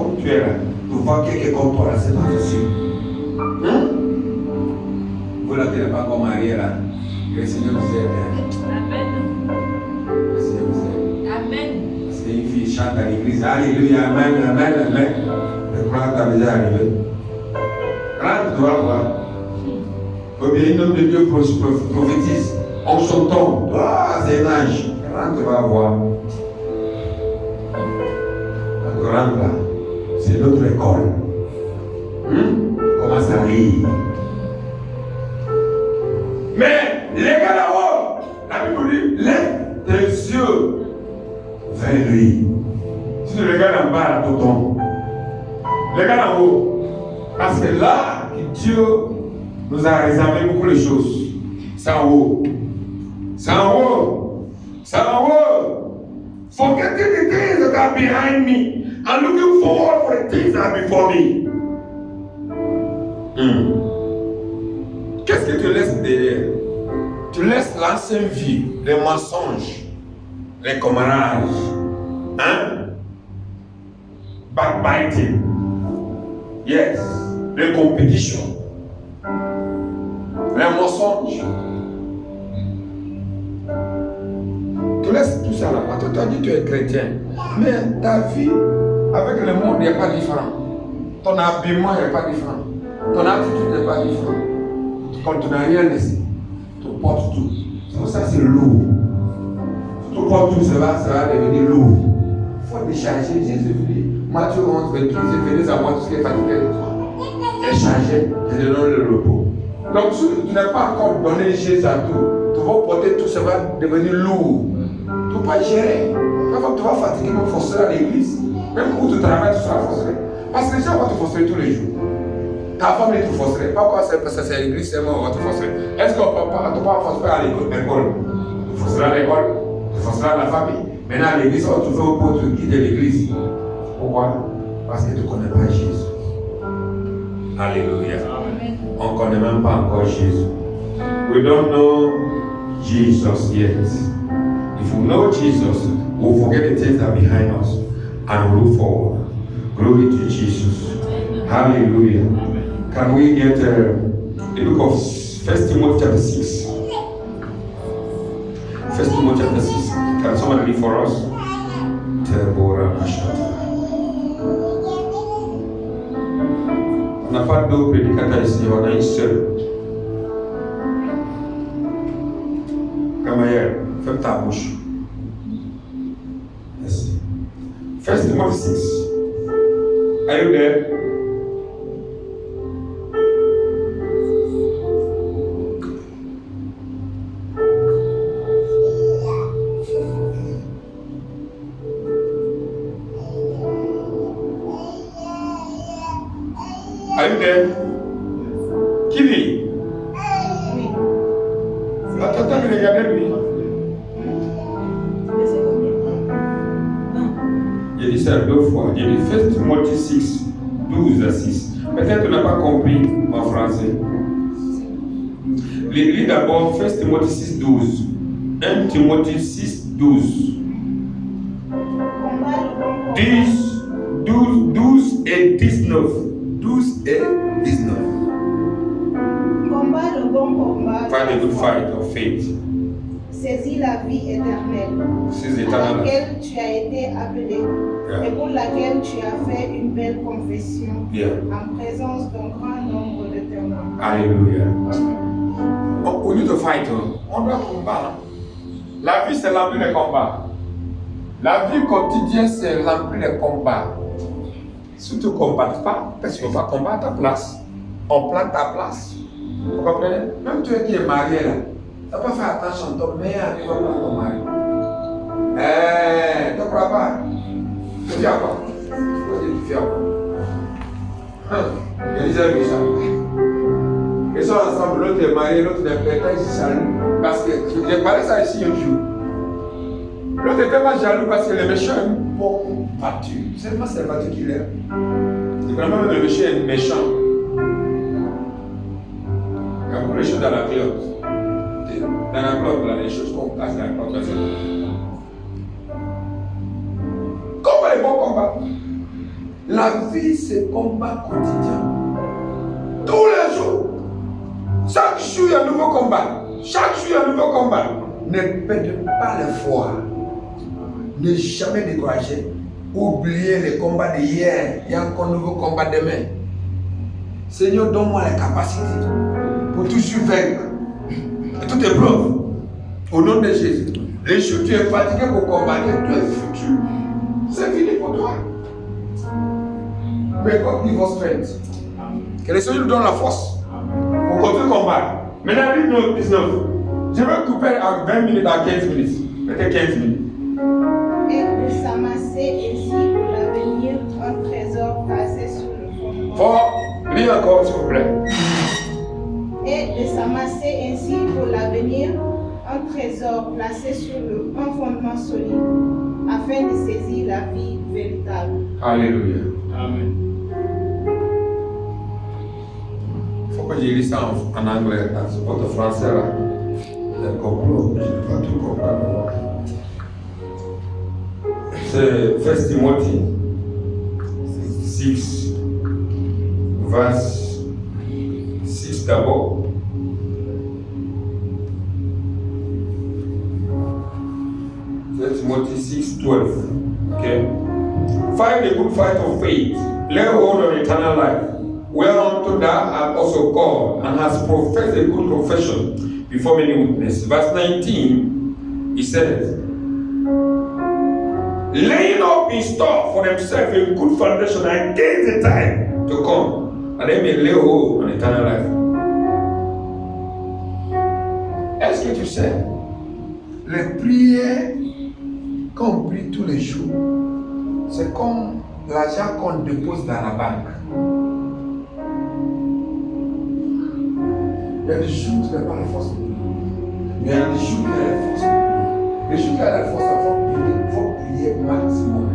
comme tu es là, de voir quelqu'un comme toi là, c'est pas facile. Hein? Vous là qui n'êtes pas encore marié là, que le Seigneur vous aide. Amen. Le Seigneur vous aide. Amen. Parce qu'une fille chante à l'église, Alléluia, Amen, Amen, Amen. Le croix t'a déjà arrivé. Rentre, tu vas voir. Ou bien un homme de Dieu prophétise en chantant. Ah, c'est un ange. Rentre, tu vas voir. Rentre là. C'est notre école. Commence à lire. Mais les gars là-haut, la Bible dit, lève tes yeux vers lui. Si tu regardes en bas, là, tout tombe. Regarde en haut. Parce que là, Dieu nous a réservé beaucoup de choses. C'est en haut. C'est en haut. C'est en haut. Forget the things that are behind me. I'm looking forward for the things that are before me. Qu'est-ce que tu laisses derrière? Tu laisses l'ancienne vie, les mensonges, les commérages, backbiting, yes, les compétitions, les mensonges. Tu laisses tout ça là-bas. Tu as dit que tu es chrétien, mais ta vie avec le monde n'est pas différent. Ton habillement n'est pas différent. Ton attitude n'est pas différente. Quand tu n'as rien laissé, tu portes tout. C'est pour ça que c'est lourd. Si tu portes tout, ça va devenir lourd. Il faut décharger. Jésus dit, Matthieu 11, 28, venez à moi tout ce qui est fatigué de toi. Décharger, je te donne le repos. Donc si tu n'as pas encore donné Jésus à tout, tu vas porter tout, ça va devenir lourd. Tu ne peux pas gérer. Parfois tu vas fatiguer, même forcer à l'église. Même où tu travailles, tu seras forcé. Parce que les gens vont te forcer tous les jours. Ta femme est tout forcée. Pourquoi c'est l'église, c'est moi, on va te forcer. Est-ce qu'on ne peut pas forcer à l'école? Tu forceras à l'école, tu forceras à la famille. Maintenant à l'église, on te fait au pot, tu quittes l'église. Pourquoi? Parce que tu ne connais pas Jésus. Alléluia. On ne connaît même pas encore Jésus. We don't know Jesus yet. If we know Jesus, we'll forget the things that are behind us and we'll look forward. Glory to Jesus. Hallelujah. Can we get the book of 1 Timothy chapter 6? 1 Timothy chapter 6. Can somebody read for us? Tebora Mashata. On n'a pas deux prédicateurs ici, on a une seule. Gamaël, ferme ta bouche. Merci. 1 Timothy 6. Are you there? Are you there? Qui lit? Oui. Attends, regardez lui. C'est combien? Non. J'ai dit ça deux fois. J'ai dit 1 Timothée 6, 12 à 6. Peut-être que tu n'as pas compris en français. Lis d'abord 1 Timothée 6, 12. 1 Timothée 6, 12. 10, 12 et 19. 12 et 19. Combat le bon combat. Fight a good fight of faith. Saisis la vie éternelle à laquelle tu as été appelé et pour laquelle tu as fait une belle confession en présence d'un grand nombre de témoins. Alléluia. Au lieu de fight, on doit combattre. La vie, c'est l'empli de combat. La vie quotidienne, c'est l'empli de combat. Si tu ne combats pas, personne ne va combattre ta place. On prend ta place. Vous comprenez? Même toi qui es marié là, tu n'as pas fait attention, ton meilleur ne va pas ton mari. Tu ne crois pas? Tu fais quoi? Tu fais quoi? Je disais oui, ça. Ils sont ensemble, l'autre est marié, l'autre n'est pas, ils se saluent. Parce que j'ai parlé ça ici un jour. L'autre est tellement jaloux parce que le méchant est un bon battu. Seulement c'est le battu qu'il est. C'est vraiment le méchant est méchant. Il y a beaucoup de choses dans la clotte. Dans la clotte, là, les choses qu'on place dans la clotte. Combat les bons combats. La vie, c'est combat quotidien. Tous les jours. Chaque jour, il y a un nouveau combat. Chaque jour, il y a un nouveau combat. Ne perdez pas l'espoir. Ne jamais décourager. Oubliez les combats d'hier. Il y a encore un nouveau combat demain. Seigneur, donne-moi la capacité pour toujours vaincre. Et toute épreuve. Au nom de Jésus. Les jours tu es fatigué pour combattre, tu es foutu. C'est fini pour toi. Mais God give us strength. Que le Seigneur nous donne la force pour continuer le combat. Maintenant, livre 19. Je vais couper à 20 minutes à 15 minutes. Peut-être 15 minutes. Et de s'amasser ainsi pour l'avenir un trésor placé sur le fondement. Fort, lis encore s'il vous plaît. Et de s'amasser ainsi pour l'avenir un trésor placé sur un fondement solide, afin de saisir la vie véritable. Alléluia. Amen. Il faut que je lise ça en anglais. C'est pas de français là. Je comprends. Je ne vais pas tout comprendre. C'est 1 Timothée 6, verset 6 d'abord. 1 Timothy 6:12. Okay. Fight the good fight of faith. Lay hold on eternal life, whereunto thou art also called, and hast professed a good confession before many witnesses. Verse 19, he says, laying up in store for themselves a good foundation against the time to come, and they may lay hold on eternal life. Est-ce que tu sais, les prières qu'on prie tous les jours, c'est comme l'argent qu'on dépose dans la banque. Il y a des jours où tu n'as pas la force de prier. Mais il y a des jours où tu as la force de prier. Les jours où tu as la force il faut prier maximum.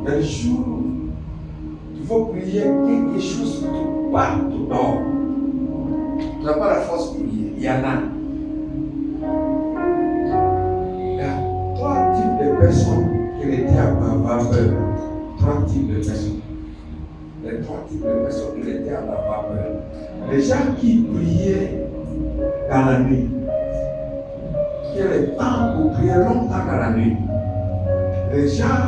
Il y a des jours où il faut prier quelque chose partout dehors. Tu n'as pas la force de prier. Il y en a. Il y a 3 types de personnes qui étaient à Babel. 3 types de personnes. Les 3 types de personnes qui étaient à Babel. Les gens qui priaient dans la nuit. Qui ont le temps pour prier longtemps dans la nuit. Les gens,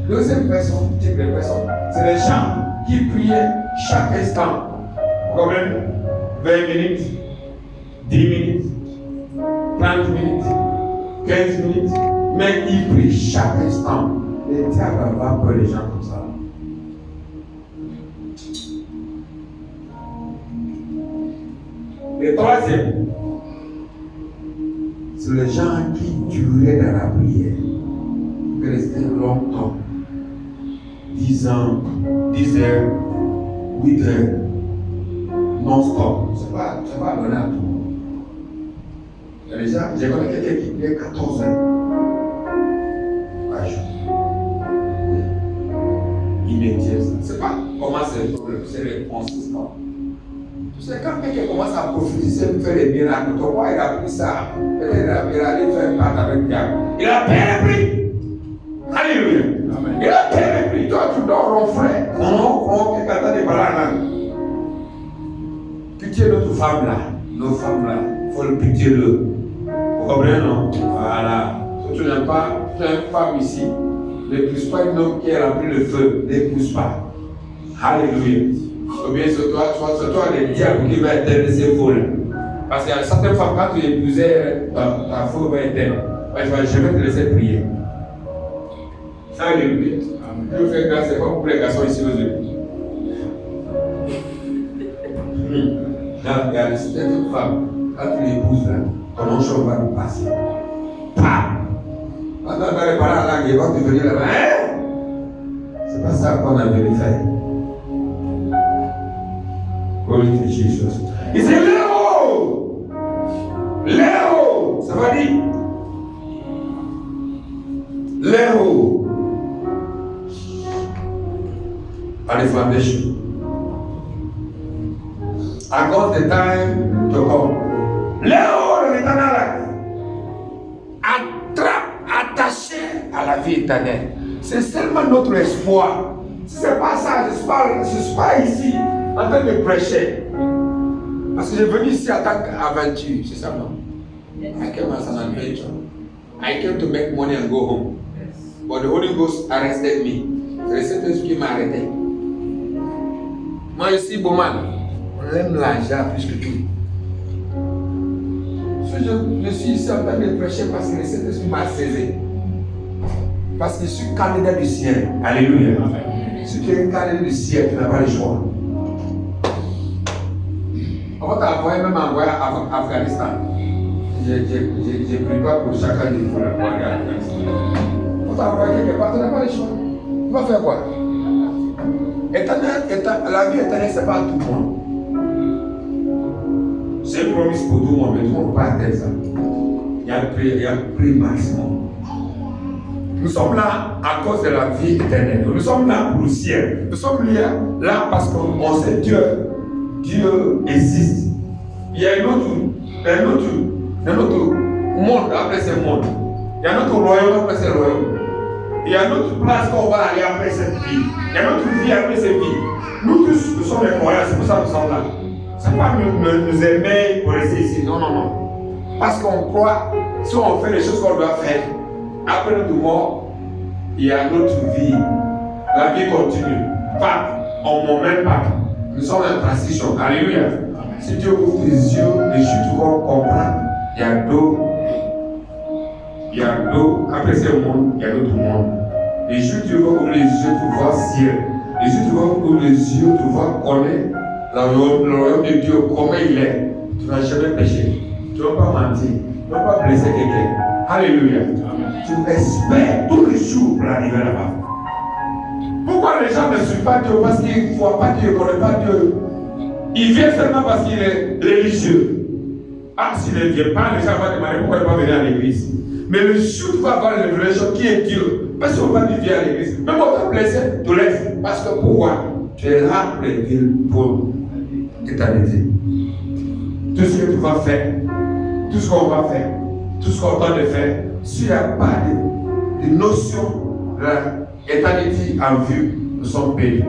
deuxième personne, type de personne, c'est les gens qui priaient chaque instant. Vous comprenez? 20 minutes, 10 minutes, 30 minutes, 15 minutes, mais ils prient chaque instant. Les diables va peur les gens comme ça. Le troisième, c'est les gens qui duraient dans la prière, qui restaient longtemps, 10 ans, 10 heures, 8 heures, non-stop. C'est pas donné à tout le monde. Il y a des gens, j'ai connu quelqu'un qui priait 14 heures par jour. Il maintient ça. C'est pas comment c'est le problème, c'est le consistant. Tu sais, quand quelqu'un commence à prophétiser, faire des miracles, toi, il a pris ça. Peut-être il a allé faire un pacte avec le diable. Il a payé le prix. Alléluia. Amen. Il a payé le prix. Toi, tu dors ronfler. On qui t'attend des bananes. Pitié notre femme là. Nos femmes là. Il faut le pitié le. Vous comprenez, non? Voilà. Si tu n'aimes pas, tu as une femme ici. Ne pousse pas une homme qui a rempli le feu. Ne pousse pas. Alléluia. Ou bien c'est toi le diable qui va éteindre ces feux-là. Parce qu'il y a certaines femmes, quand tu épousais, ta feu va éteindre. Tu ne vas jamais te laisser prier. Alléluia. Je vous fais grâce, c'est pas pour les garçons ici aujourd'hui. Il y a certaines femmes, quand tu l'épouses, ton onction va nous passer. Pam! Quand tu vas les parler en langue, ils vont te venir là-bas. Hein? C'est pas ça qu'on a venu faire. Glory to Jesus. Il dit Léo! Léo! Ça va dire? Léo! At the foundation. I got the time to come. Léo de l'éternel. Attaché à la vie éternelle. C'est seulement notre espoir. Si ce n'est pas suis pas ici en train de prêcher. Parce que je suis venu ici en tant qu'aventure, c'est ça, non? I came as an adventure. I came to make money and go home. But the Holy Ghost arrested me. C'est le Saint-Esprit qui m'a arrêté. Moi ici, Bowman, on aime l'argent plus que tout. Je suis ici en train de prêcher parce que le Saint-Esprit m'a saisi. Parce que je suis candidat du ciel. Alléluia. Si tu es un candidat du ciel, tu n'as pas le choix. On va t'envoyer même envoyer à Afghanistan. J'ai pris pas pour chacun de vous la voir à Afghanistan. On va t'envoyer quelque part, tu n'as pas le choix. Tu vas faire quoi? La vie éternelle, ce n'est pas tout le monde. C'est une promesse pour tout le monde, mais tout le monde ne peut pas atteindre ça. Il y a un prix maximum. Nous sommes là à cause de la vie éternelle. Nous sommes là pour le ciel. Nous sommes là parce qu'on sait Dieu. Dieu existe. Il y a un autre monde après ce monde. Il y a un autre royaume après ce royaume. Il y a une autre place qu'on va aller après cette vie. Il y a une autre vie après cette vie. Nous tous, nous sommes les croyants, c'est pour ça que nous sommes là. Ce n'est pas nous aimer pour rester ici. Non. Parce qu'on croit, si on fait les choses qu'on doit faire, après notre mort, il y a une autre vie. La vie continue. Pas, on ne meurt même pas. Nous sommes en transition. Alléluia. Si Dieu ouvre tes yeux, les yeux, tu vas comprendre. Il y a d'eau. Il y a d'eau. Après ce monde, il y a d'autres mondes. Les yeux, tu vas ouvrir les yeux, tu vois ciel. Les yeux, tu vas ouvrir les yeux, tu vas connaître le royaume de Dieu, comment il est. Tu n'as jamais péché. Tu ne vas pas mentir. Tu ne vas pas blesser quelqu'un. Alléluia. Tu espères tous les jours pour arriver là-bas. Pourquoi les gens ne suivent pas Dieu? Parce qu'ils ne voient pas Dieu, ils ne connaissent pas Dieu. Ils viennent seulement parce qu'il est religieux. Ah, s'il ne vient pas, les gens vont demander pourquoi il ne va pas venir à l'église. Mais le jour où tu vas avoir une révélation qui est Dieu, parce qu'on va vivre à l'église, même on va blesser, tu laisses. Parce que pourquoi? Tu es là pour les villes pour l'éternité. Tout ce que tu vas faire, tout ce qu'on va faire, tout ce qu'on tente de faire, s'il n'y a pas de notion de l'éternité en vue, nous sommes payés.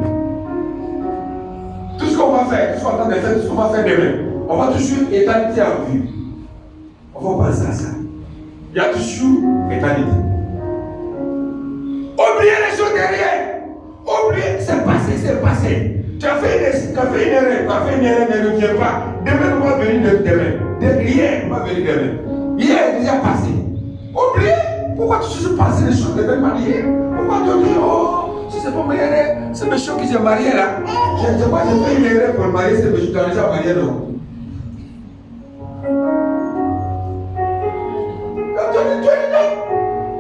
Tout ce qu'on va faire, tout ce qu'on tente de faire, tout ce qu'on va faire demain, on va toujours l'éternité en vue. On va penser à ça. Il y a toujours l'éternité. Oubliez les choses derrière. Oubliez, c'est passé. Tu as fait une erreur, ne reviens pas. Demain, on va venir demain. Hier, on va venir demain. Hier est déjà passé. Oubliez. Pourquoi tu toujours passer les choses de même manière? Pourquoi tu dis, oh, si c'est pas ma erreur, c'est mes choses qui sont mariées là. Je fais une erreur pour marier, c'est mes choses qui sont déjà mariées, non.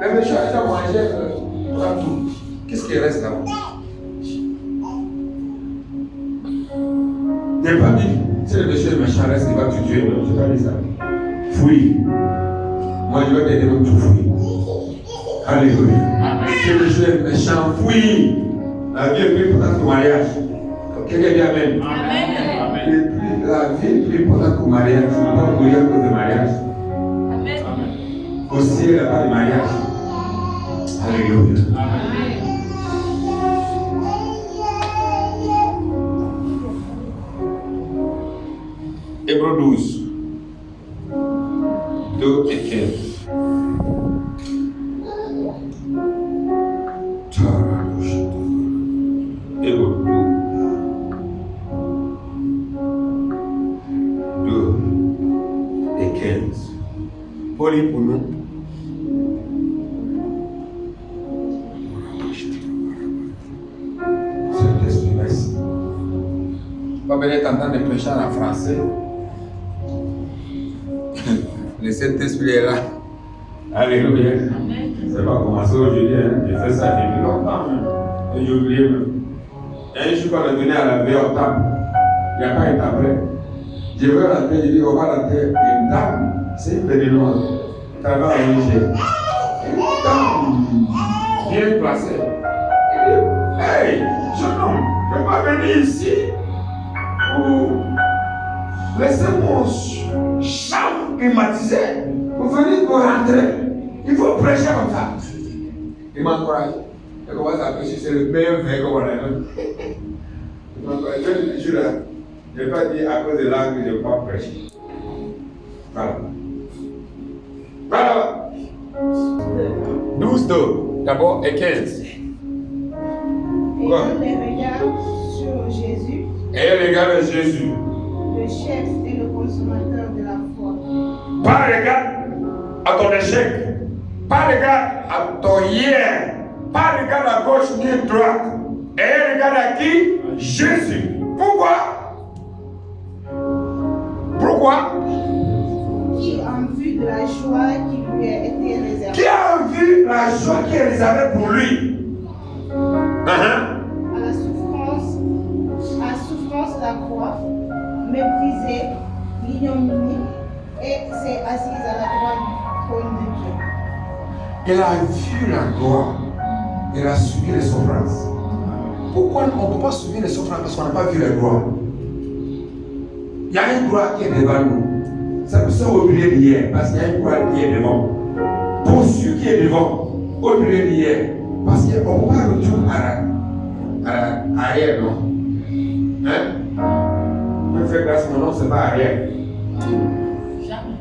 Les méchants, ils ont mangé tout. Qu'est-ce qui reste là? N'est pas dit. Si le méchant est méchant, reste, il va te tuer. Non, je n'ai pas dit ça. Fouille. Moi, je vais t'aider même tout fouiller. Alléluia. Si le méchant est méchant, fouille. La vie est plus importante qu'au mariage. Quelqu'un dit Amen. Amen. La vie est plus importante qu'au mariage. Tu ne peux pas mourir à cause du mariage. Amen. Au ciel, il n'y a pas de mariage. Alléluia. Amen. Hébreux 12, 2 et 15. Hébreux 2 et 15. Paul est pour nous. Saint-Esprit, merci. Pas bien être en train de prêcher en français. Le Saint-Esprit est là. Alléluia. Je ne sais pas commencer aujourd'hui. J'ai fait ça depuis longtemps. Et j'ai oublié même. Et un jour, quand on est venu à la veille au temple, il n'y a pas été après. Je vais rentrer, je dis, on va rentrer. Une dame, c'est une béninoise. Elle travaille à l'ONG. Une dame bien placée. Elle dit, hey, jeune homme, je ne vais pas venir ici pour laisser mon chambre climatisée. Vous venez pour rentrer. Il faut prêcher comme ça. Il m'encourage. Et commence à prêcher, c'est le meilleur vin qu'on a. Je n'ai pas dit à cause de langue que je ne vais pas prêcher. Voilà. Voilà. 12 d'abord et 15. Ayant les regards sur Jésus, Ayant regard de Jésus, le chef et le consommateur de la foi. Pas regard à ton échec, pas regard à ton hier, pas regard à gauche ni à droite. Et regard à qui? Jésus. Pourquoi? Pourquoi? Qui en vue de la joie qui lui a été réservée. Qui a vu la joie qui est réservée pour lui? À la souffrance de la croix, méprisé, l'ignominie, et s'est assise à la droite du trône de Dieu. Elle a vu la gloire. Elle a subi les souffrances. Pourquoi on ne peut pas subir les souffrances? Parce qu'on n'a pas vu la gloire. Il y a une gloire qui est devant nous. Ça peut se oublier d'hier, parce qu'il y a une gloire qui est devant. Pour ceux qui est devant, oublier d'hier. Parce qu'on ne peut pas retourner à arrière, non? Hein? Je me fais grâce, mon nom, c'est pas arrière. Jamais.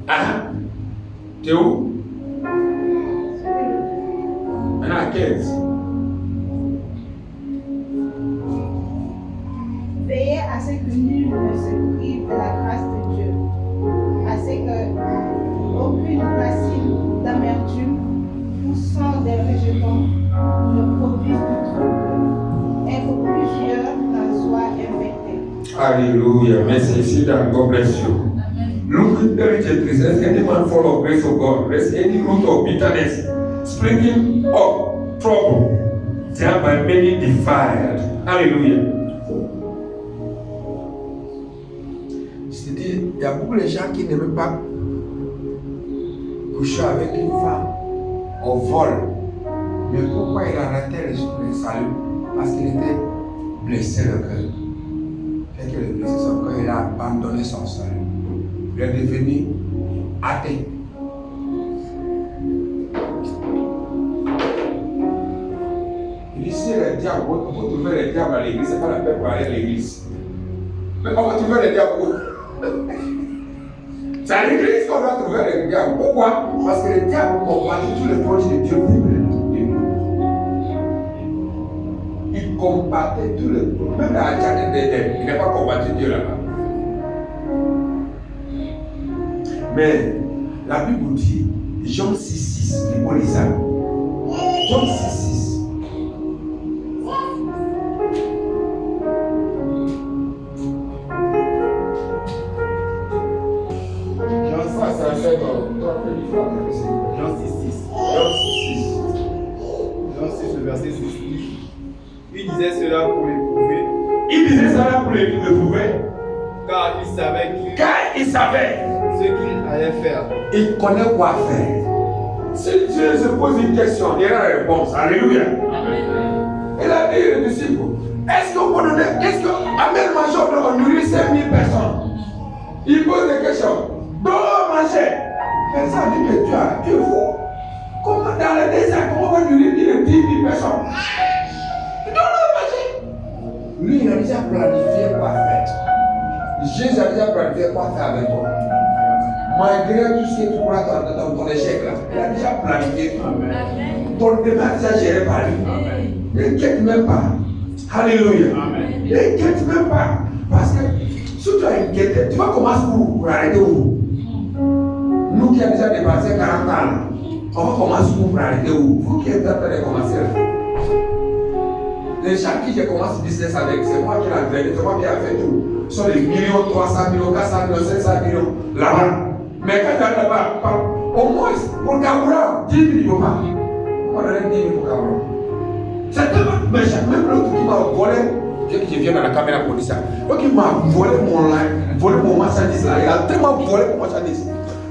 Ah, t'es où? Maintenant à 15. Veillez à ce que nul ne se prive de la grâce de Dieu, à ce que aucune racine d'amertume poussant des rejetons ne produise du trouble, et que plusieurs n'en soient infectés. Alléluia. Merci. Sit down. God bless you. Look diligently. There's any man full of grace of God. There's any root of bitterness springing up trouble, thereby many defiled. Alléluia. C'est-à-dire, il y a beaucoup de gens qui n'aiment pas coucher avec une femme au vol. Mais pourquoi il a raté le salut? Parce qu'il était blessé le cœur. Fait qu'il est blessé son cœur, il a abandonné son salut. Il est devenu athée. Il dit, si le diable, on peut trouver le diable à l'église, c'est pas la peine pour aller à l'église. Mais on va trouver le diable où? C'est à l'église qu'on doit trouver le diable. Pourquoi? Parce que le diable combat tous les projets de Dieu. Il combattait tous les projets. Même dans la jardin d'Éden, il n'a pas combattu Dieu là-bas. Mais la Bible dit, Jean 6,6, il faut lire ça. Jean 6,6. Jean 6, le verset 6 dit, il disait cela pour l'éprouver. Il disait cela pour l'éprouver. Car il savait ce qu'il allait faire. Il connaît quoi faire. Si Dieu se pose une question, il y a la réponse. Alléluia. Il a dit aux disciples, est-ce qu'on peut donner, est-ce qu'Amel Major doit nourrir 5000 personnes? Il pose des questions. Doit manger. Mais ça dit que tu es fou. Comment dans le désert, comment on va nourrir 10 000 personnes? Il doit manger. Lui, il a déjà planifié quoi faire. Jésus a déjà planifié quoi faire avec toi. Malgré tout ce que tu crois dans ton échec là, il a déjà planifié. Ton demain déjà géré par lui. N'inquiète même pas. Alléluia. N'inquiète même pas. Parce que si tu as inquiété, tu vas commencer pour arrêter où? Nous qui avons déjà dépassé 40 ans, on va commencer pour arrêter où? Vous qui êtes en train de commencer là. Les gens qui j'ai commencé le business avec, c'est moi qui l'ai entraîné, c'est moi qui ai fait tout. Ce sont des millions, 300 millions, 400 millions, 500 millions là-bas. Mais quand tu es là-bas, au moins pour Kaboura, 10 millions pas. On va donner 10 000 pour Kaboura. C'est tellement méchant. Même l'autre qui m'a volé, je viens dans la caméra pour dire ça. L'autre qui m'a volé mon marchandise là, il a tellement volé mon marchandise.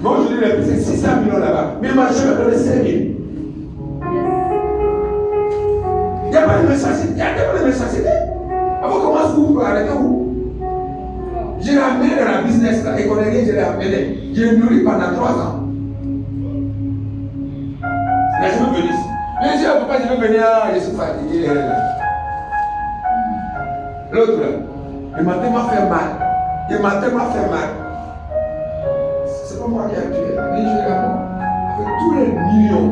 Mais aujourd'hui, il a payé 600 millions là-bas. Mais il m'a jamais donné 5 000. Il n'y a pas de méchanceté. Il y a tellement de méchanceté. Avant, comment est-ce que vous pouvez arrêter où? Je l'ai amené dans la business là, économique, je l'ai amené. Je l'ai nourri pendant 3 ans. Mais je veux venir. Mais je ne peux pas, je veux venir, je suis fatigué. L'autre là, il m'a tellement fait mal. Il m'a tellement fait mal. C'est pas moi qui ai tué. Mais je l'ai mort. Avec tous les millions.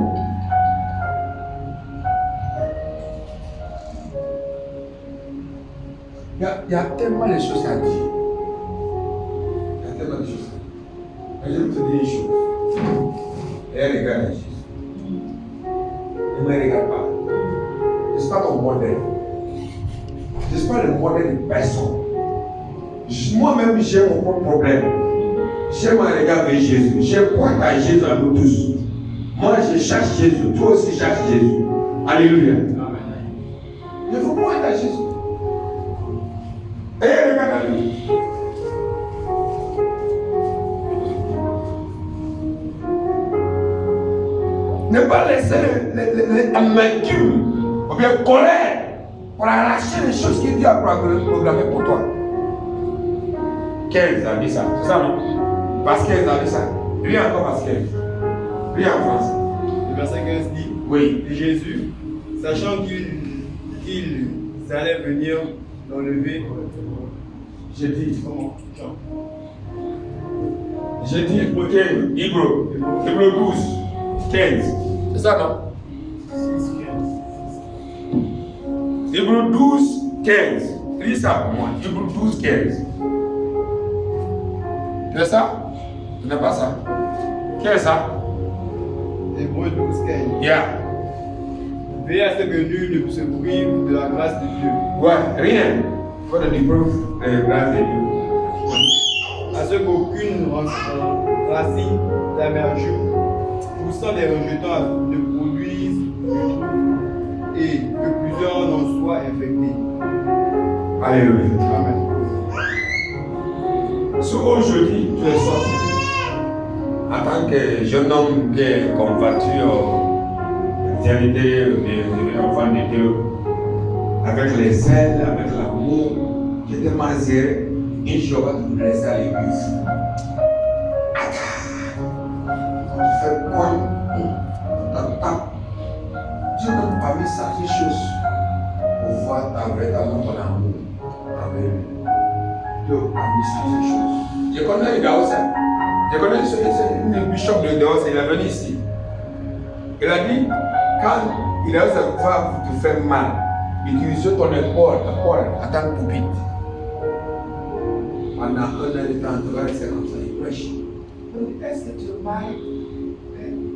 Il y a tellement de choses à dire. Il y a tellement de choses à dire. Mais je vais te dire une chose. Elle regarde Jésus. Ne me regarde pas. Je ne suis pas ton modèle. Je ne suis pas le modèle de personne. Moi-même, j'ai mon propre problème. J'ai mon regard vers Jésus. J'ai pointe à Jésus à nous tous. Moi, je cherche Jésus. Toi aussi, cherche Jésus. Alléluia. Il faut pointer à Jésus. Et regarde à lui. Ne pas laisser l'amertume ou bien colère pour arracher les choses que Dieu a programmées pour toi. Qu'elle a dit ça, c'est ça non? Parce qu'elle a dit ça. Lui encore parce qu'elle. Lui en France. Le verset 15 dit, oui. Jésus, sachant qu'ils allaient venir l'enlever, J'ai dit comment? J'ai dit Hébreu 12, 15. C'est ça non? Hébreu 12, 15. Lis ça pour moi. Hébreu 12, 15. C'est ça? Ce n'est pas ça. Qu'est-ce que ça? Hébreu 12, 15. Yeah. Veillez à ce que nul ne se prive de la grâce de Dieu. Ouais, rien. Faut de preuve de la grâce de Dieu. À ce qu'aucune racine d'amertume poussant des rejetants ne produise et que plusieurs n'en soient infectés. Alléluia. Amen. So aujourd'hui, tu es sorti en tant que jeune homme qui est combattu vérité, enfant de Dieu, avec les ailes, avec l'amour, qui était mazéré, et je vais te laisser à l'église. Tu fais quoi? Dieu n'a pas mis ça, ces choses pour voir ta vraie talent, ton amour avec lui. Dieu a mis ça, ces choses. Je connais les gars, je connais le bishop de Deos, il est venu ici. Il a dit, quand il a va te faire mal, utilise ton épaule en tant que pupitre. Pendant 1 an de temps, tu vas rester comme ça, il prêche. Est-ce que tu es mal?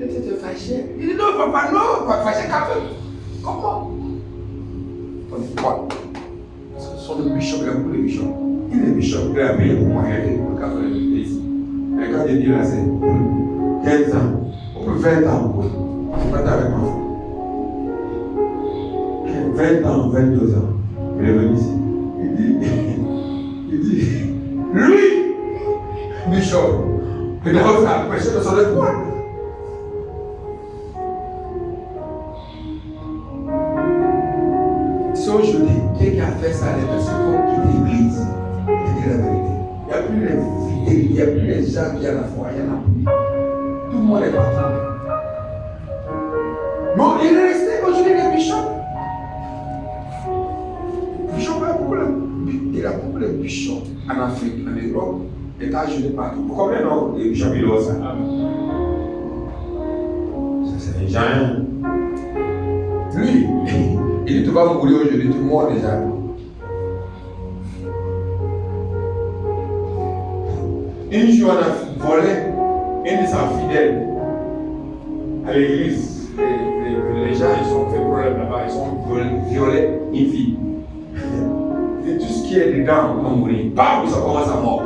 Est-ce que tu es fâché? Il dit non, papa, non, pas fâché quand même. Comment? Ton épaule. Parce que son bishop, il a beaucoup de bishop. Il est bishop, il a payé pour moi, il a été pour le café ici. Mais quand il dit là, c'est 15 ans, ou 20 ans, c'est pas avec ma femme. 20 ans, 22 ans, il est venu ici. Il dit, lui, bishop, il a prêché de son épaule. Si aujourd'hui, quelqu'un a fait ça, les personnes vont quitter l'église. Je dis la vérité. Il n'y a plus les fidèles, il n'y a plus les gens qui ont la foi, il y en a plus. Tout le monde est parti. Bon, il est resté aujourd'hui les bishops. Il a beaucoup de bishops en Afrique, en Europe, États-Unis, partout. Vous comprenez, non? Les bishops, ils ont ça. Ça, c'est des gens. Lui, il dit, tu vas mourir aujourd'hui, tu meurs déjà. Une jour, on a volé une de ses fidèles à l'église. Les gens, ils sont fait problème là-bas, ils sont violés une fille. Et tout ce qui est dedans va mourir. Bam, ça commence à mort.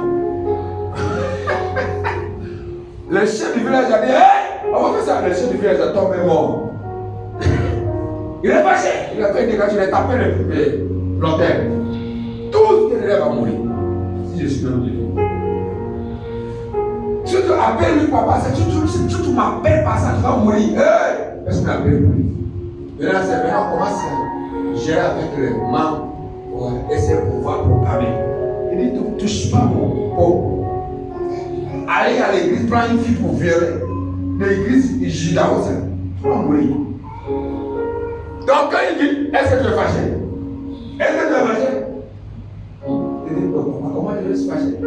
Le chef du village a dit, hey, on va faire ça. Le chef du village a tombé mort. Il est fâché. Il a fait une dégâts, il a tapé l'hôtel. Tout ce qui est dedans va mourir. Si je suis dans le Dieu. Si tu appelles lui papa, si tu m'appelles par ça, tu vas mourir. Hey, est-ce que tu m'appelles lui? Et là, c'est maintenant, on commence à gérer avec les membres. Essayer de pouvoir proclamer. Il dit, ne touche pas mon pot. Allez à l'église, prends une fille pour violer. L'église, il gît aussi. Tu vas mourir. Donc quand il dit, est-ce que tu es fâché? Est-ce que tu es fâché? suis fâché.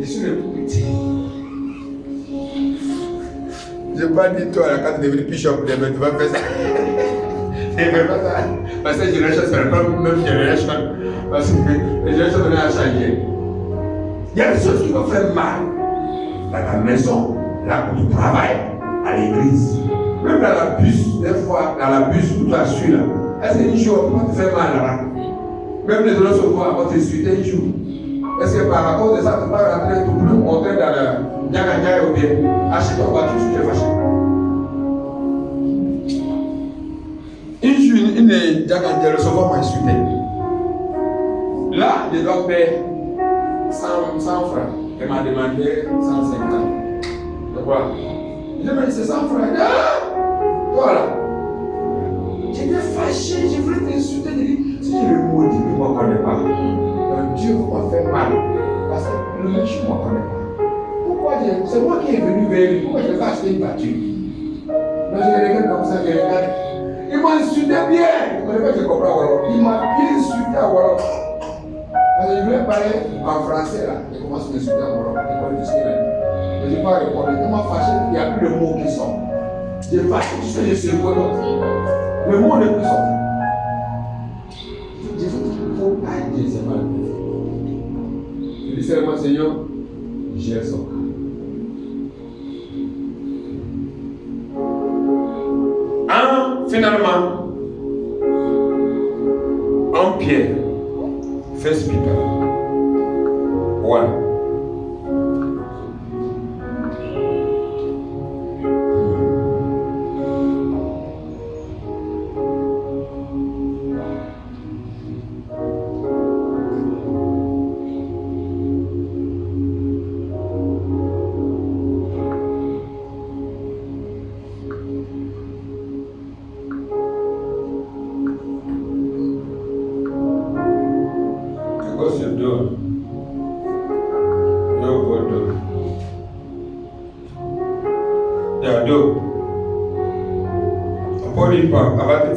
Je suis le plus petit. Je n'ai pas dit toi, quand tu es devenu bishop, tu vas faire ça. Tu ne fais pas ça. Parce que la génération, ce n'est pas la même génération. Parce que les générations venaient à changer. Il y a des choses qui vont faire mal. Dans la maison, là où tu travailles, à l'église. Même dans la bus, des fois, dans la bus où tu as su là. Est-ce qu'un jour, on te fait mal là-bas? Même les autres se voient avant de suite un jour. Est-ce que par cause de ça, tu vas rentrer tout le monde dans le Diaganja ou bien acheter ta voiture si tu es fâché? Un jour, une Diaganja recevoir m'a insulté. Là, je dois payer 100 francs. Elle m'a demandé 150. De quoi? Je me dis c'est 100 francs. Ah! Voilà. J'étais fâché, je voulais t'insulter. Je dis, si je le maudis, il ne me connaît pas. Dieu m'a fait mal. Parce que le méchant ne me connaît pas. Pourquoi c'est moi qui est venu vers lui? Pourquoi je vais acheter une voiture? Là, je regarde comme ça, je regarde. Il m'a insulté bien. Je ne connais pas, je comprends Wolof. Il m'a bien insulté à Wolof. Parce que je voulais parler en français là. Il commence à m'insulter à Wolof. Il connaît tout ce qu'il a dit. Mais je n'ai pas répondu. Il m'a fâché, il n'y a plus de mots qui sortent. J'ai fâché, je suis Wolof. Le mot n'est plus sorti. Je ne faut pas dire c'est mal. Je dis seulement, Seigneur, j'ai ça. Finalement, en Pierre, First Peter 1.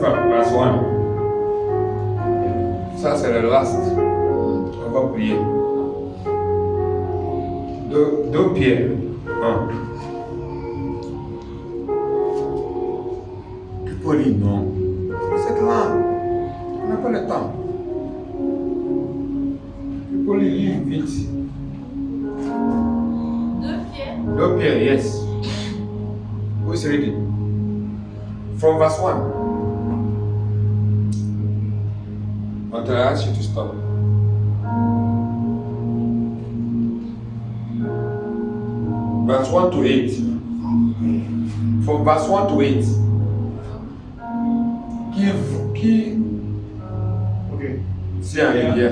Verse 1. Ça c'est le last. On va prier. 2 Pierre 1. Tu peux lire, non? C'est lent. On n'a pas le temps. Tu peux lire vite. 2 Pierre, yes. Who is reading? From verse 1. Until I ask you to stop. Verse 1 to 8. From verse 1 to 8. Qui ok. C'est un bien.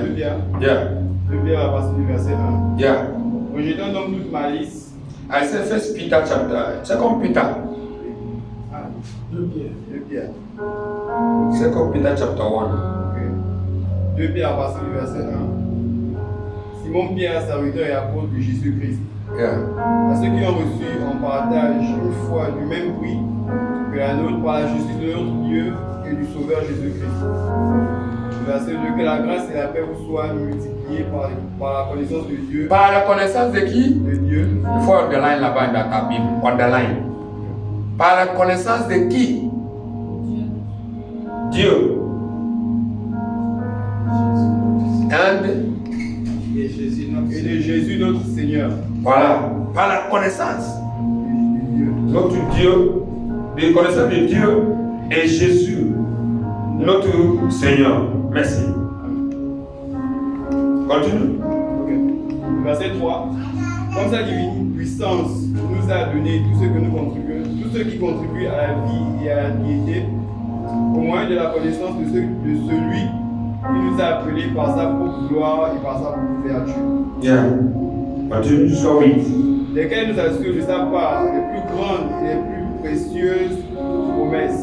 Yeah. Le Pierre à partir du verset 1. Yeah. Rejetant donc toute malice. I said First Peter chapter. Second Peter. Ah, 2 Pierre. Second Peter chapter 1. Ok. 2 Pierre à partir du verset 1. Simon Pierre, serviteur et apôtre de Jésus-Christ. Yeah. À ceux qui ont reçu en partage une foi du même prix que la nôtre par la justice de notre Dieu et du Sauveur Jésus-Christ. Verset 2. Que la grâce et la paix vous soient multipliées par la connaissance de Dieu. Par la connaissance de qui? De Dieu. Il faut underline là-bas dans ta Bible. Underline. Par la connaissance de qui? Dieu. Et de Jésus notre Seigneur. Voilà. Par la connaissance. Dieu. Notre Dieu. De connaissance de Dieu et Jésus. Notre Seigneur. Merci. Continue. Ok. Verset 3. Comme sa divine puissance nous a donné tout ce qui contribue à la vie et à la piété, au moyen de la connaissance de celui qui nous a appelés par sa propre gloire et par sa propre vertu. Yeah. Continue jusqu'au 8. Lesquels nous assurent de sa part les plus grandes et les plus précieuses promesses,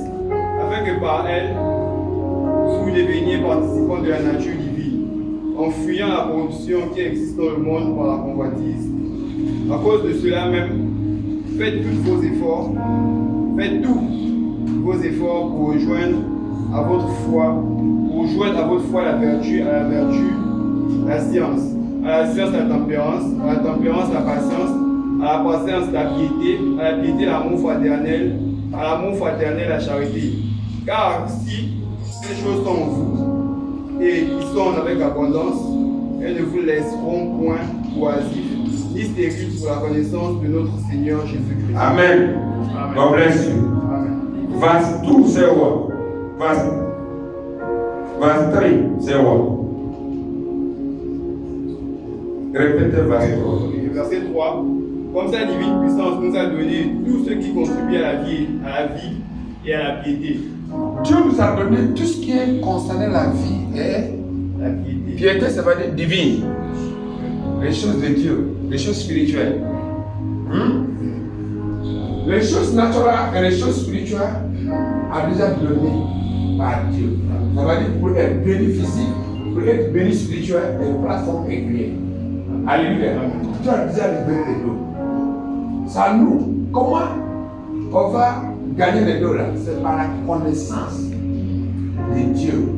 afin que par elles, vous deveniez participants de la nature divine, en fuyant la corruption qui existe dans le monde par la convoitise. À cause de cela même, faites tous vos efforts pour rejoindre à votre foi la vertu, à la vertu, la science, à la science, la tempérance, à la tempérance, la patience, à la patience, la piété, l'amour fraternel, à l'amour fraternel, la charité. Car si ces choses sont en vous et qui sont avec abondance, elles ne vous laisseront point oisifs ni stériles pour la connaissance de notre Seigneur Jésus-Christ. Amen. God bless you. Amen. Verse 2 say what? Verse 3 say what? Répétez verset 3. Verset 3. Comme sa divine puissance nous a donné tout ce qui contribue à la vie et à la piété. Dieu nous a donné tout ce qui est concerné la vie et La piété. piété, ça veut dire divine. Les choses de Dieu, les choses spirituelles. Les choses naturelles et les choses spirituelles sont déjà données par Dieu. Ça veut dire pour être béni physique, pour être béni spirituel, et une plateforme est créée. Alléluia. Dieu a déjà libéré les dos. C'est à nous. Comment on va gagner les dos là? C'est par la connaissance de Dieu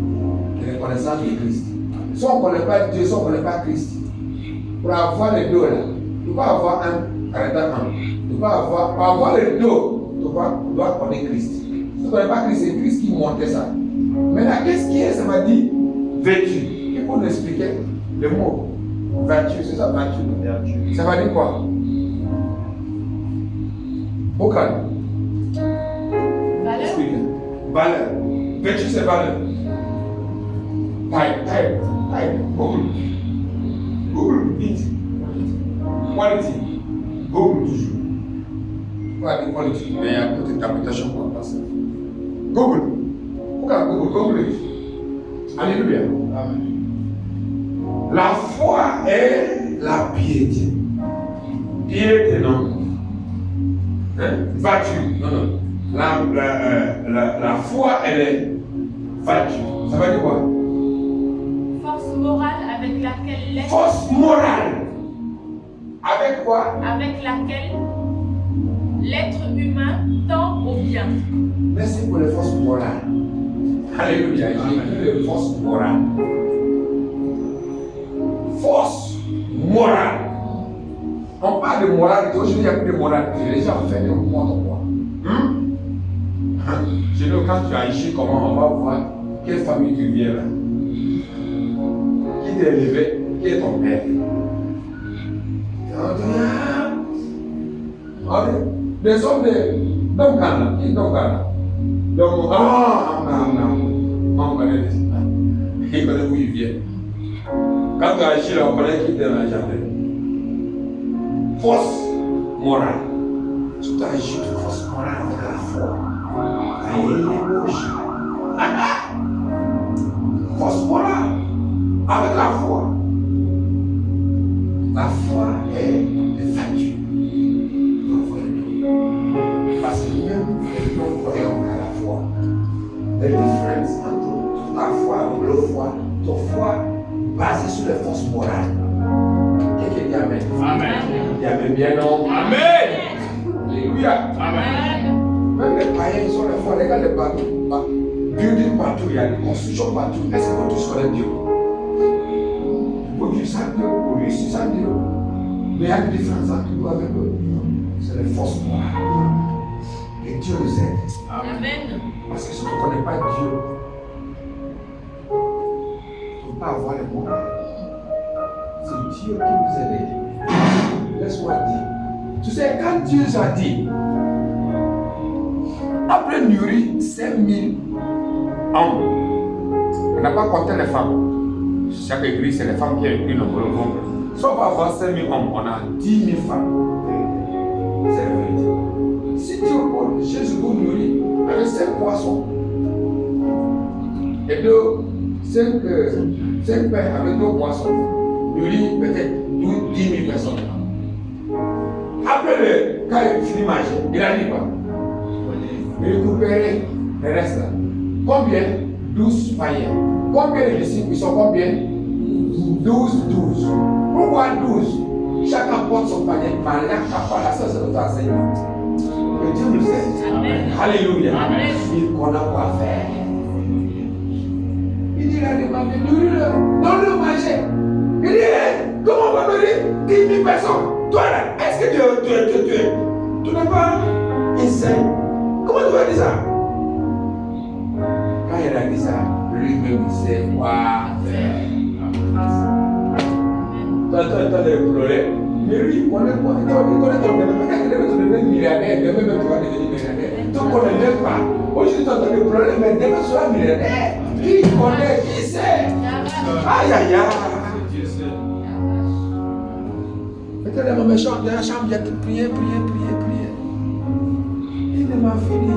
et la connaissance de Christ. Si on ne connaît pas Dieu, si on ne connaît pas Christ, pour avoir les dos là, tu ne peux pas avoir tu peux avoir les dos, tu dois connaître Christ. Si tu ne connais pas Christ, c'est Christ qui montait ça. Maintenant, qu'est-ce qui est, ça m'a dit vertu. Il faut nous expliquer le mot vertu, c'est ça, vertu. Ça va dire quoi? Au calme. Valeur. Valeur. Vertu, c'est valeur. Type. Google, it. Quality. Google toujours. Pas de quality, mais il y a toute interprétation pour passer. Google. Pourquoi Google it? Alléluia. Amen. La foi est la piété. Piété, non. Vertu, non. La foi, elle est vertu. Ça veut dire quoi? Force morale avec laquelle l'être. Force morale. Avec quoi? Avec laquelle l'être humain tend au bien. Merci pour les forces morales. Alléluia. J'ai vu les forces morales. Force morale. On parle de moralité. Aujourd'hui, il n'y a plus de moralité. Les gens font n'importe quoi. Chez nous, quand tu agis comment, on va voir quelle famille tu viens là. Qui t'a élevé, qui est ton père. Des hommes de Ghana, qui est dans Ghana. Donc, on connaît les États. Il connaît où il vient. Quand tu agis là, on connaît qui t'est dans jardin. Force morale. Tu agis de force morale avec la foi. Force morale avec la foi. La foi est le vertu. Parce que même les non-croyants à la foi. La différence entre ta foi et leur foi, ton foi basée sur les forces morales. Quelqu'un dit Amen. Amen. Il y avait bien non. Amen. Alléluia. Amen. Même les païens, ils ont la foi. Regarde les bateaux. Building partout, il y a des constructions partout. Est-ce que tous connaissent Dieu? Pour vivre sans Dieu, pour réussir sans Dieu. Mais il y a une différence entre nous avec eux. C'est les forces morales. Et Dieu nous aide. Amen. Parce que si tu ne connais pas Dieu, tu ne peux pas avoir les morales. C'est Dieu qui nous aide. Laisse-moi dire. Tu sais, quand Dieu a dit, après nourrir 5000 hommes, on n'a pas compté les femmes. Chaque église, c'est les femmes qui ont pris le nombre. Si on va avoir 5000 hommes, on a 10 000 femmes. C'est la vérité. Si Dieu pour Jésus vous nourrit avec 5 poissons et 5 pains avec 2 poissons, nourrit peut-être 10 000 personnes. Après quand il finit de manger, il a dit quoi? Récupérer le reste là. Combien? 12 païens. Combien de disciples? Ils sont combien? 12. Pourquoi 12? Chacun porte son panier. Malin, la ça c'est notre enseignement. Que Dieu nous aide. Amen. Alléluia. Amen. Il qu'on a quoi faire. Il dit, il a demandé, nourris-le, donne-le manger. Il dit, Comment on va donner 10 000 personnes? Toi là, est-ce que tu n'es pas insane? Comment tu vas dire ça? Quand il a dit ça, lui-même disait quoi faire. Toi, tu as pleuré. Mais lui, il connaît ton domaine. Peut-être qu'il devait te devenir milliardaire, demain même tu vas devenir milliardaire. Tu ne connais même pas. Aujourd'hui, tu as des problèmes, mais demain tu seras milliardaire. Qui connaît? Qui sait? Aïe aïe aïe. Peut-être dans mes chambres, dans la chambre, il y a tout prier. Il ne m'a fini.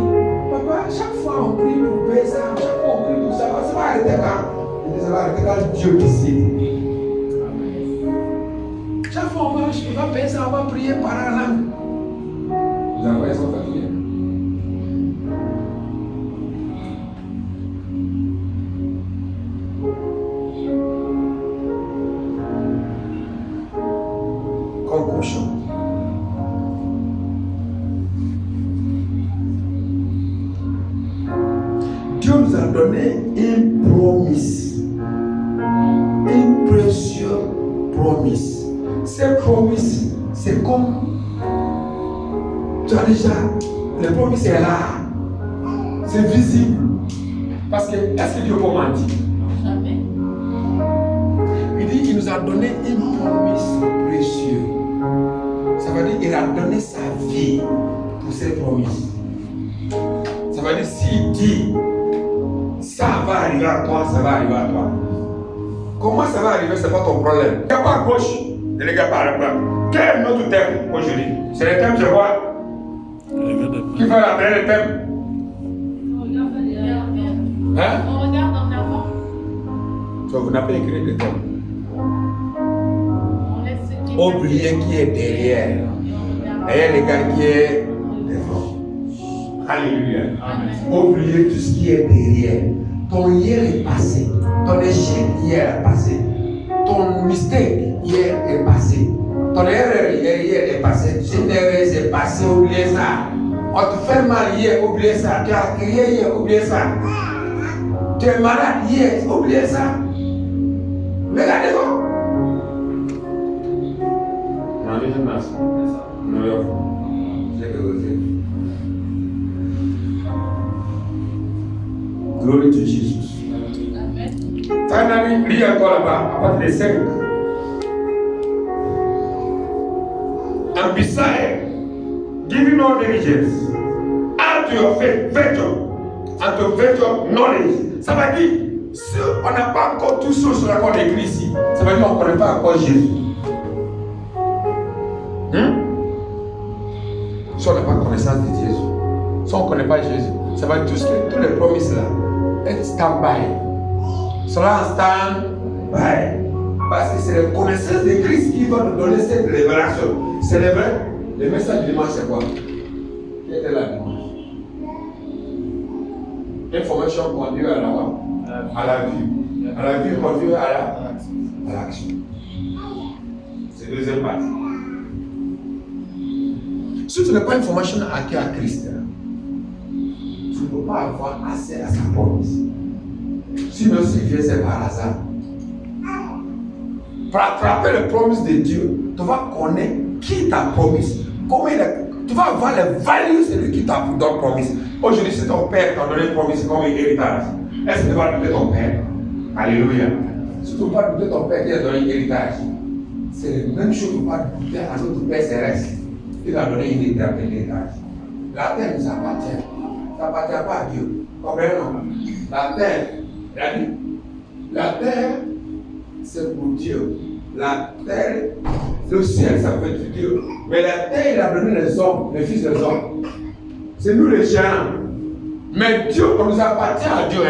Papa, chaque fois on prie pour payer ça, chaque fois on prie pour ça, ça va arrêter quand? Il dit ça va arrêter quand Dieu décide. Chaque fois on marche, on va payer ça, on va prier par la langue. Vous envoyez son fatigué. Conclusion. Dieu nous a donné une promesse, une précieuse promesse. Cette promesse, c'est comme tu as déjà, la promesse est là, c'est visible. Parce que, est-ce que Dieu peut mentir? Jamais. Il dit qu'il nous a donné une promesse précieuse. Ça veut dire qu'il a donné sa vie pour cette promesse. Ça veut dire s'il dit ça va arriver à toi, ça va arriver à toi. Comment ça va arriver, c'est pas ton problème. Il n'y a pas à gauche, et les gars pas à droite. Quel est notre thème aujourd'hui? C'est le thème, c'est quoi? Qui va l'appeler le thème? Hein? On regarde en avant. Donc, vous n'avez pas écrit le thème. On laisse ce qui est Oubliez qui est derrière. Et les gars qui est devant. Alléluia. Oubliez tout ce qui est derrière. Ton hier est passé. Ton échec hier est passé. Ton mistake hier est passé. Ton erreur hier est passée. Une erreur s'est passée, oubliez ça. On te fait mal hier, oubliez ça. Tu as crié hier, oubliez ça. Tu es malade hier, oubliez ça. Regardez-vous. Glory to Jesus. Amen. Finally, lis encore là-bas, à partir de 5. And beside giving all diligence, add to your faith virtue, and to virtue knowledge. Ça veut dire, si on n'a pas encore tout ça sur la corde écrit ici, ça veut dire qu'on ne connaît pas encore Jésus. Si on n'a pas connaissance de Jésus, si on ne connaît pas Jésus, ça va dire toutes les promesses là, être stand-by. Cela en stand-by. Parce que c'est la connaissance de Christ qui va nous donner cette révélation. C'est le vrai. Le message du dimanche, c'est quoi? Qui était là dimanche? Information conduit à la vie. À la vie conduit à l'action. C'est la deuxième partie. Si tu n'as pas information acquise à Christ, tu ne peux pas avoir accès à sa promesse. Sinon, s'il vient, c'est par hasard. Pour attraper les promesses de Dieu, tu vas connaître qui t'a promis. Tu vas avoir les values de celui qui t'a donné promesse. Aujourd'hui, c'est ton père qui t'a donné une promesse comme un héritage. Est-ce que tu vas douter ton père? Alléluia. Si tu ne vas pas douter ton père qui a donné un héritage, c'est la même chose que tu vas douter à notre père céleste. Il a donné une héritage. La terre nous appartient. Ça n'appartient pas à Dieu. Comprenez-vous? La terre, c'est pour Dieu. La terre, le ciel, ça peut être Dieu. Mais la terre, il a donné les hommes, les fils des hommes. C'est nous les géants. Mais Dieu, on nous appartient à Dieu.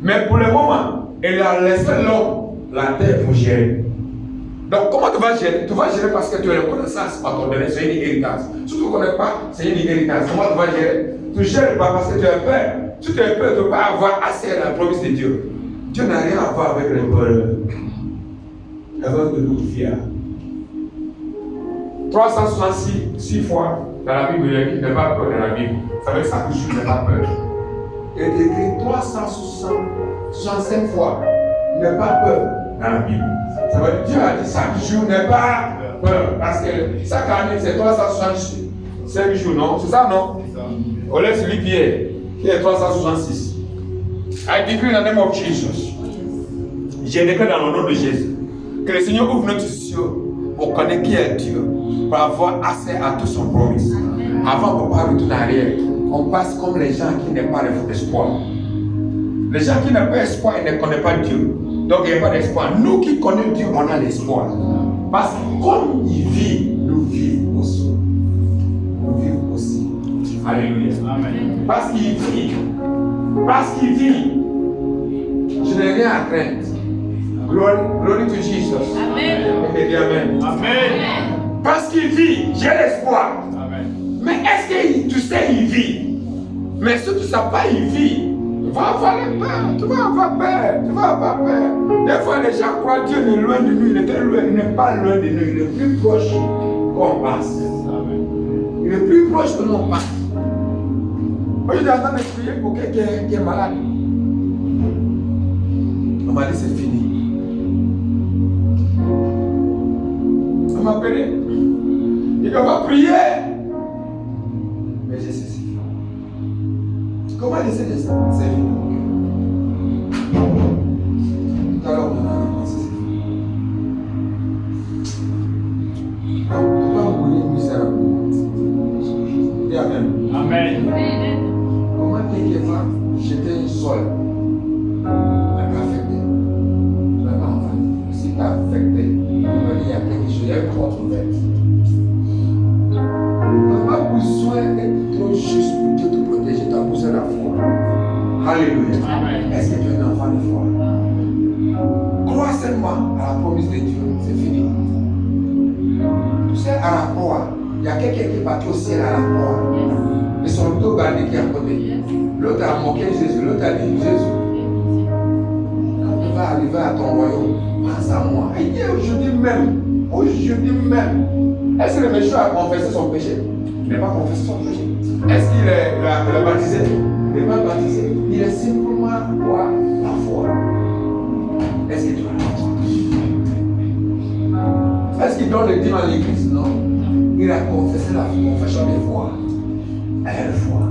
Mais pour le moment, il a laissé l'homme, la terre pour gérer. Donc, comment tu vas gérer? Tu vas gérer parce que tu as la connaissance à ton donné, c'est une héritage. Si tu ne connais pas, c'est une héritage. Comment tu vas gérer? Tu ne gères pas parce que tu es peur. Si tu es peur, tu ne peux pas avoir assez à la promesse de Dieu. Dieu n'a rien à voir avec les peurs. Raison de nous fier. 366 fois dans la Bible, il y a dit ne pas peur dans la Bible. Ça veut dire ça que je n'ai pas peur. Il est écrit 365 fois. Ne pas peur. dans la Bible. Ça veut dire Dieu a dit chaque jour n'est pas peur. Parce que chaque année, c'est 365 jours, non? C'est ça, non? On laisse lui Pierre, qui est 366. I decree in the name of Jesus. Je déclare dans le nom de Jésus que le Seigneur ouvre notre yeux pour connaître qui est Dieu, pour avoir accès à toute son promesse. Avant de ne pas retourner en arrière, on passe comme les gens qui n'ont pas d'espoir. Les gens qui n'ont pas d'espoir, ils ne connaissent pas Dieu. Donc il n'y a pas d'espoir. Nous qui connaissons Dieu, on a l'espoir. Parce que comme il vit, nous vivons aussi. Nous vivons aussi. Alléluia. Amen. Parce qu'il vit. Parce qu'il vit. Je n'ai rien à craindre. Glory to Jesus. Amen. Amen. Amen. Parce qu'il vit, j'ai l'espoir. Amen. Mais est-ce que tu sais, il vit? Mais si tu ne sais pas, il vit. Tu vas avoir peur. Tu vas avoir peur. Tu vas avoir peur. Des fois, les gens croient que Dieu est loin de nous. Il est loin. Il n'est pas loin de nous. Il est plus proche qu'on pense. Amen. Il est plus proche que l'on pense. Moi, je suis en train de prier pour quelqu'un qui est malade. On m'a dit c'est fini. On m'a appelé. Il doit prier. Mais je sais c'est fini. Comment je sais de ça? C'est fini. Tout à l'heure, on a commencé, c'est fini. On ne peut pas mourir misérable. Dis Amen. Amen. Comment quelqu'un jeter une sol? Affecté. Tu n'as pas entendu. Si tu es affecté, il y a quelque chose, il y a une porte ouverte. Tu n'as pas besoin d'être trop juste pour Dieu te protéger, tu as besoin de la foi. Alléluia. Amen. Est-ce que tu es un enfant de foi? Crois seulement à la promesse de Dieu, c'est fini. Tu sais, à la croix, il y a quelqu'un qui est parti au ciel à la croix. Et son dos bandé qui est à côté. L'autre a moqué Jésus, l'autre a dit Jésus. Va arriver à ton royaume, pense à moi. Et aujourd'hui même, est-ce que le méchant a confessé son péché? Il n'a pas confessé son péché. Est-ce qu'il est baptisé? Il n'est pas baptisé. Il est simplement quoi? La foi. Est-ce que tu as la foi? Est-ce qu'il donne le dîme à l'église? Non. Il a confessé la confession de foi. Elle foi.